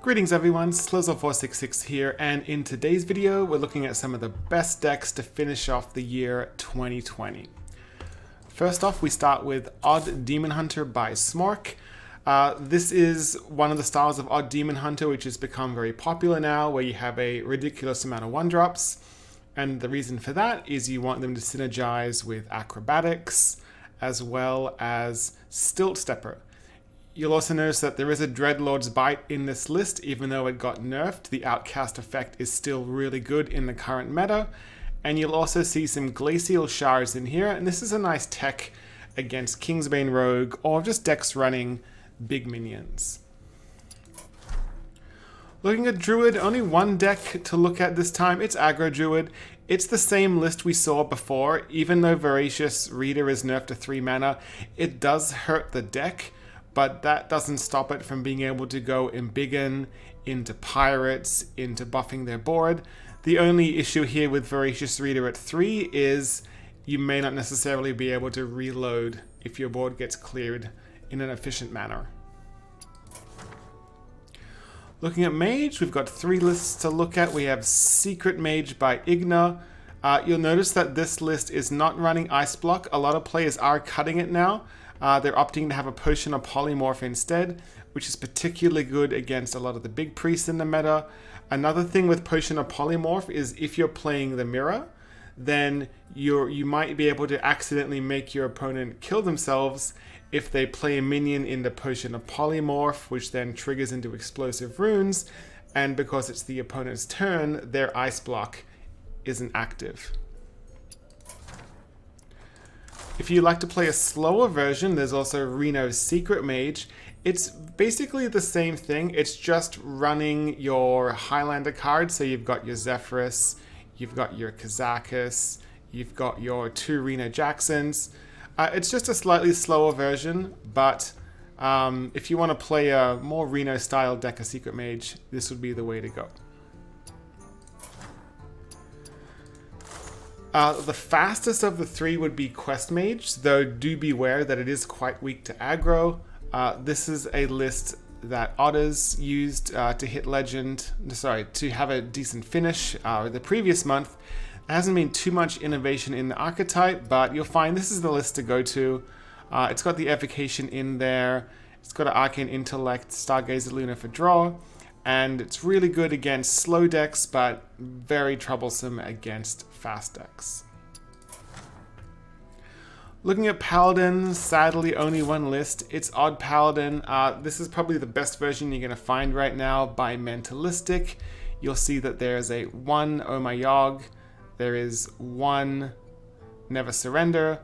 Greetings everyone, Slizzle466 here, and in today's video we're looking at some of the best decks to finish off the year 2020. First off, we start with Odd Demon Hunter by Smork. This is one of the styles of Odd Demon Hunter which has become very popular now, where you have a ridiculous amount of 1-drops, and the reason for that is you want them to synergize with Acrobatics as well as Stilt Stepper. You'll also notice that there is a Dreadlord's Bite in this list. Even though it got nerfed, the Outcast effect is still really good in the current meta. And you'll also see some Glacial Shards in here, and this is a nice tech against Kingsbane Rogue or just decks running big minions. Looking at Druid, only one deck to look at this time. It's Aggro Druid. It's the same list we saw before. Even though Voracious Reader is nerfed to 3 mana, it does hurt the deck, but that doesn't stop it from being able to go Embiggen into Pirates, into buffing their board. The only issue here with Voracious Reader at 3 is you may not necessarily be able to reload if your board gets cleared in an efficient manner. Looking at Mage, we've got 3 lists to look at. We have Secret Mage by Igna. You'll notice that this list is not running Ice Block. A lot of players are cutting it now. They're opting to have a Potion of Polymorph instead, which is particularly good against a lot of the big priests in the meta. Another thing with Potion of Polymorph is if you're playing the mirror, then you might be able to accidentally make your opponent kill themselves if they play a minion in the Potion of Polymorph, which then triggers into explosive runes, and because it's the opponent's turn, their Ice Block isn't active. If you like to play a slower version, there's also Reno's Secret Mage. It's basically the same thing, it's just running your Highlander cards. So you've got your Zephyrus, you've got your Kazakus, you've got your 2 Reno Jacksons. It's just a slightly slower version, but if you want to play a more Reno style deck of Secret Mage, this would be the way to go. The fastest of the 3 would be Quest Mage, though do beware that it is quite weak to aggro. This is a list that Otters used to hit Legend, to have a decent finish the previous month. There hasn't been too much innovation in the archetype, but you'll find this is the list to go to. It's got the Evocation in there, it's got an Arcane Intellect, Stargazer Luna for draw, and it's really good against slow decks, but very troublesome against fast decks. Looking at Paladin, sadly only one list. It's Odd Paladin. This is probably the best version you're going to find right now by Mentalistic. You'll see that there's a 1 Oh My Yogg, there is 1 Never Surrender,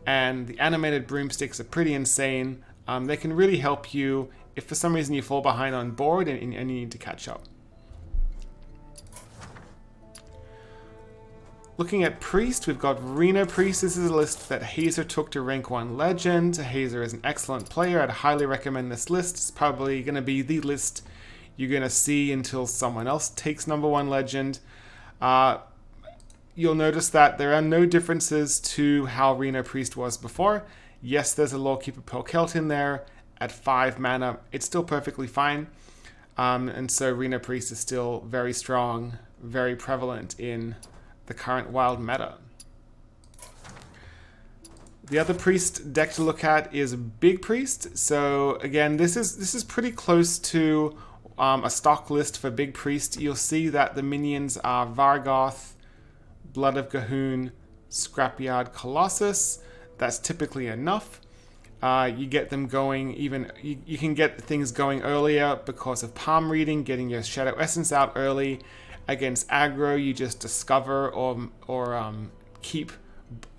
and the animated broomsticks are pretty insane. They can really help you if for some reason you fall behind on board and you need to catch up. Looking at Priest, we've got Reno Priest. This is a list that Hazer took to rank 1 Legend. Hazer is an excellent player. I'd highly recommend this list. It's probably going to be the list you're going to see until someone else takes number 1 Legend. You'll notice that there are no differences to how Reno Priest was before. Yes, there's a Lawkeeper Polkelt in there at 5 mana. It's still perfectly fine. And so Reno Priest is still very strong, very prevalent in the current wild meta. The other priest deck to look at is Big Priest. So again, this is pretty close to a stock list for Big Priest. You'll see that the minions are Vargoth, Blood of Gahoon, Scrapyard Colossus. That's typically enough. You get them going you can get things going earlier because of palm reading, getting your Shadow Essence out early. Against aggro, you just discover or keep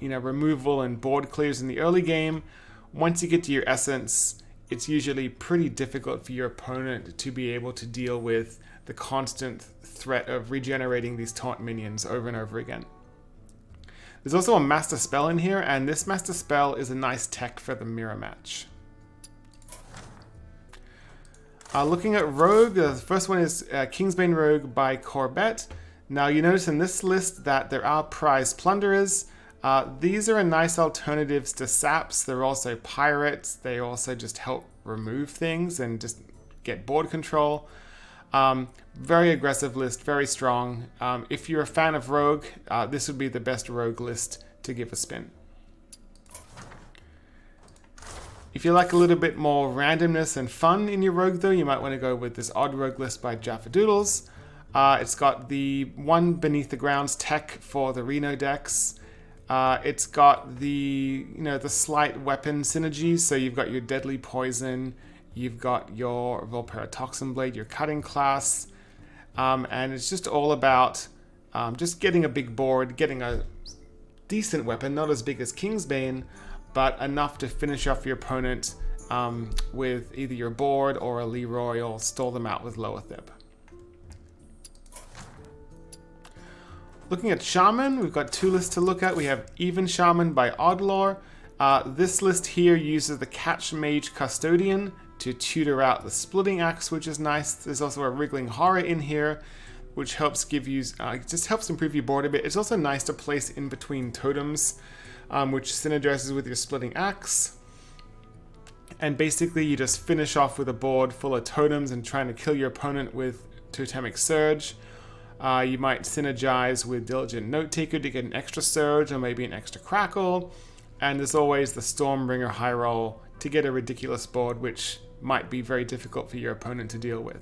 removal and board clears in the early game. Once you get to your essence, it's usually pretty difficult for your opponent to be able to deal with the constant threat of regenerating these taunt minions over and over again. There's also a Master Spell in here, and this Master Spell is a nice tech for the mirror match. Looking at Rogue, the first one is Kingsbane Rogue by Corbett. Now you notice in this list that there are prize plunderers. These are a nice alternatives to saps. They're also pirates. They also just help remove things and just get board control. Very aggressive list, very strong. If you're a fan of Rogue, this would be the best Rogue list to give a spin. If you like a little bit more randomness and fun in your Rogue though, you might want to go with this Odd Rogue list by Jaffa Doodles. It's got the one Beneath the Grounds tech for the Reno decks. It's got the, the slight weapon synergies. So you've got your Deadly Poison, you've got your Volpera Toxin Blade, your cutting class, and it's just all about just getting a big board, getting a decent weapon, not as big as Kingsbane, but enough to finish off your opponent with either your board or a Leroy, or stall them out with Lower Thib. Looking at Shaman, we've got two lists to look at. We have Even Shaman by Oddlore. This list here uses the Catch Mage Custodian to tutor out the Splitting Axe, which is nice. There's also a Wriggling Horror in here, which helps give you, just helps improve your board a bit. It's also nice to place in between totems, which synergizes with your Splitting Axe. And basically you just finish off with a board full of totems and trying to kill your opponent with Totemic Surge. You might synergize with Diligent Note Taker to get an extra Surge or maybe an extra Crackle. And there's always the Stormbringer High Roll to get a ridiculous board, which might be very difficult for your opponent to deal with.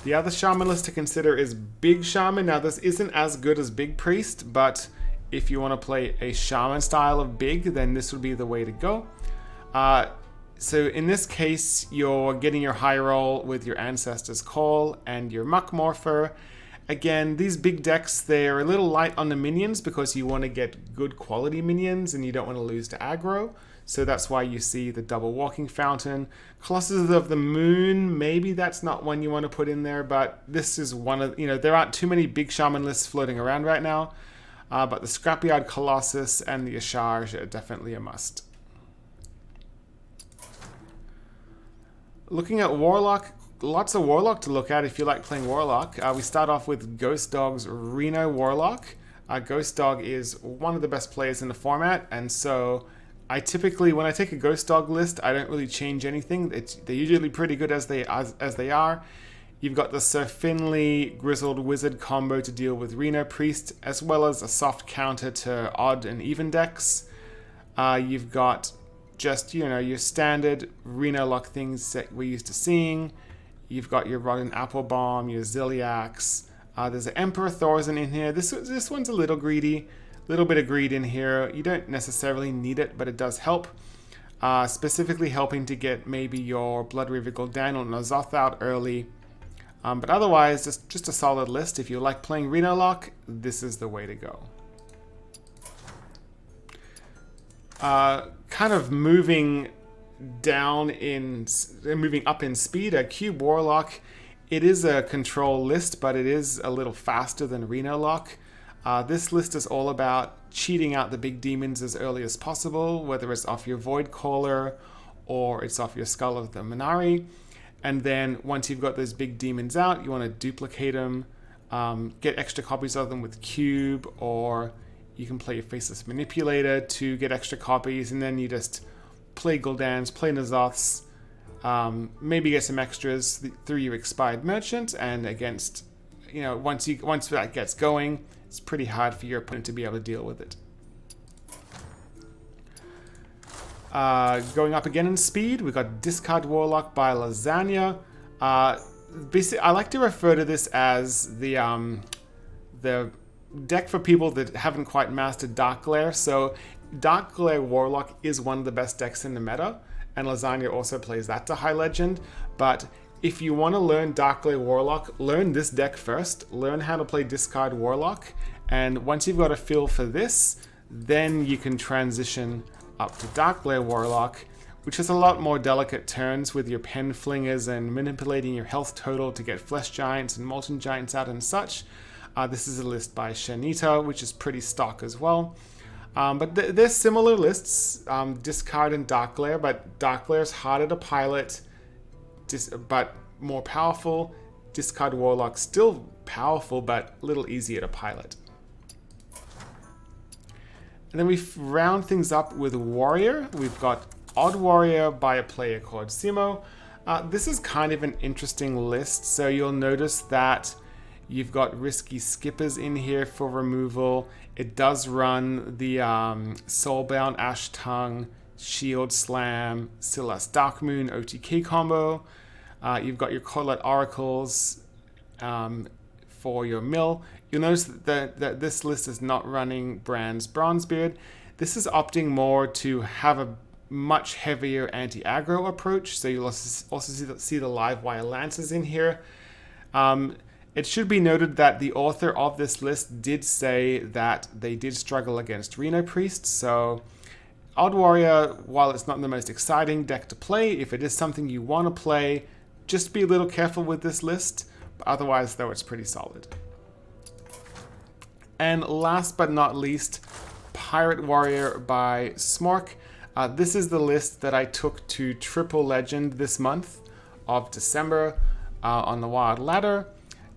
The other Shaman list to consider is Big Shaman. Now this isn't as good as Big Priest, but if you want to play a Shaman style of Big, then this would be the way to go. So in this case, you're getting your high roll with your Ancestor's Call and your Muck Morpher. Again, these big decks, they're a little light on the minions because you want to get good quality minions and you don't want to lose to aggro. So that's why you see the double Walking Fountain. Colossus of the Moon, maybe that's not one you want to put in there, but this is one of, there aren't too many big Shaman lists floating around right now. But the Scrapyard Colossus and the Asharj are definitely a must. Looking at Warlock, lots of Warlock to look at if you like playing Warlock. We start off with Ghost Dog's Reno Warlock. Ghost Dog is one of the best players in the format, and so I typically, when I take a Ghost Dog list, I don't really change anything. They're usually pretty good as they are. You've got the Sir Finley Grizzled Wizard combo to deal with Reno Priest, as well as a soft counter to odd and even decks. You've got just, your standard Reno Lock things that we're used to seeing. You've got your Rotten Apple Bomb, your Ziliax. There's an Emperor Thorzen in here. This one's a little greedy. A little bit of greed in here. You don't necessarily need it, but it does help. Specifically helping to get maybe your Blood River Gul'dan or N'Zoth out early. But otherwise, just a solid list. If you like playing Reno Lock, this is the way to go. Kind of moving up in speed, a Cube Warlock. It is a control list, but it is a little faster than Reno Lock. This list is all about cheating out the big demons as early as possible, whether it's off your Void Caller or it's off your Skull of the Minari. And then once you've got those big demons out, you want to duplicate them, get extra copies of them with Cube, or you can play your Faceless Manipulator to get extra copies, and then you just play Gul'dans, play N'Zoths, maybe get some extras through your Expired Merchant, and against, once that gets going, it's pretty hard for your opponent to be able to deal with it. Going up again in speed, we've got Discard Warlock by Lasagna. Basically, I like to refer to this as the deck for people that haven't quite mastered Dark Glare. So Dark Glare Warlock is one of the best decks in the meta, and Lasagna also plays that to high legend. But if you want to learn Dark Glare Warlock, learn this deck first. Learn how to play Discard Warlock, and once you've got a feel for this, then you can transition up to Dark Glare Warlock, which has a lot more delicate turns with your Pen Flingers and manipulating your health total to get Flesh Giants and Molten Giants out and such. This is a list by Shanita, which is pretty stock as well. But there's similar lists, Discard and Dark Glare, but Dark Glare is harder to pilot, but more powerful. Discard Warlock still powerful, but a little easier to pilot. And then we round things up with Warrior. We've got Odd Warrior by a player called Simo. This is kind of an interesting list, so you'll notice that you've got Risky Skippers in here for removal. It does run the Soulbound Ash Tongue, Shield Slam, Celeste Darkmoon OTK combo. You've got your Corlet Oracles for your mill. You'll notice that this list is not running Brand's Bronzebeard. This is opting more to have a much heavier anti-aggro approach, so you'll also see the live wire lances in here. It should be noted that the author of this list did say that they did struggle against Reno Priest, so Odd Warrior, while it's not the most exciting deck to play, if it is something you want to play, just be a little careful with this list, but otherwise though it's pretty solid. And last but not least, Pirate Warrior by Smork. This is the list that I took to Triple Legend this month of December on the Wild Ladder.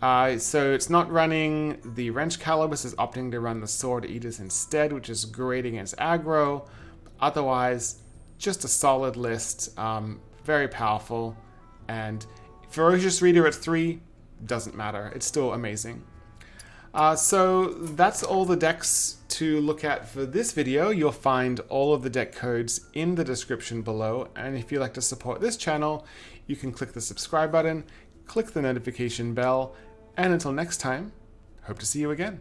So it's not running the Wrench Calibus, is opting to run the Sword Eaters instead, which is great against aggro. Otherwise, just a solid list, very powerful, and Ferocious Reader at 3 doesn't matter, it's still amazing. So that's all the decks to look at for this video. You'll find all of the deck codes in the description below, and if you'd like to support this channel, you can click the subscribe button, click the notification bell, and until next time, hope to see you again.